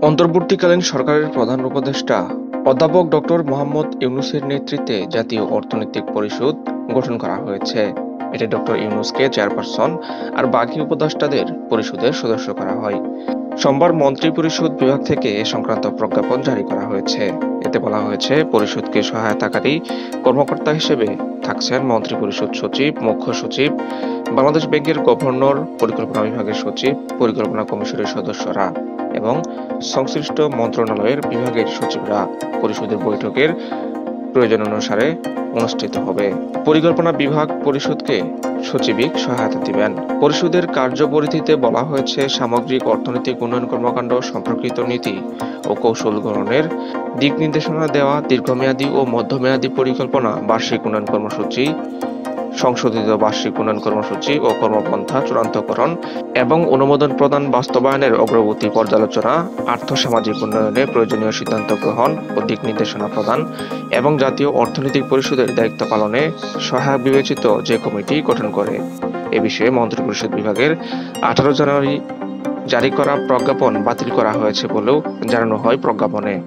অন্তর্বর্তীকালীন সরকারের প্রধান উপদেষ্টা অধ্যাপক ডক্টর মোহাম্মদ ইউনূসের নেতৃত্বে জাতীয় অর্থনৈতিক পরিষদ গঠন করা হয়েছে। এতে ডক্টর ইউনূসকে চেয়ারপারসন আর বাকি উপদেষ্টাদের পরিষদের সদস্য করা হয়। সোমবার মন্ত্রিপরিষদ বিভাগ থেকে এ সংক্রান্ত প্রজ্ঞাপন জারি করা হয়েছে। এতে বলা হয়েছে, পরিষদকে সহায়তাকারী কর্মকর্তা হিসেবে থাকছেন মন্ত্রিপরিষদ সচিব, মুখ্য সচিব, বাংলাদেশ ব্যাংকের গভর্নর, পরিকল্পনা বিভাগের সচিব, পরিকল্পনা কমিশনের সদস্যরা এবং সংশ্লিষ্ট মন্ত্রণালয়ের বিভাগের সচিবরা। পরিষদের বৈঠকের প্রয়োজন অনুসারে অনুষ্ঠিত হবে। পরিকল্পনা বিভাগ পরিষদকে সচিবিক সহায়তা দিবেন। পরিষদের কার্যপরিধিতে বলা হয়েছে, সামগ্রিক অর্থনৈতিক উন্নয়ন কর্মকাণ্ড সম্পর্কিত নীতি ও কৌশল গ্রহণের দিক নির্দেশনা দেওয়া, দীর্ঘমেয়াদী ও মধ্যমেয়াদী পরিকল্পনা, বার্ষিক উন্নয়ন কর্মসূচি, সংশোধিত বার্ষিক উন্নয়ন কর্মসূচি ও কর্মপন্থা চূড়ান্তকরণ এবং অনুমোদন প্রদান, বাস্তবায়নের অগ্রগতি পর্যালোচনা, আর্থ-সামাজিক উন্নয়নে প্রয়োজনীয় সিদ্ধান্ত গ্রহণ ও দিক নির্দেশনা প্রদান এবং জাতীয় অর্থনৈতিক পরিষদের দায়িত্ব পালনে সহায়ক বিবেচিত যে কমিটি গঠন করে। এ বিষয়ে মন্ত্রিপরিষদ বিভাগের 18 জানুয়ারি জারি করা প্রজ্ঞাপন বাতিল করা হয়েছে বলেও জানানো হয় প্রজ্ঞাপনে।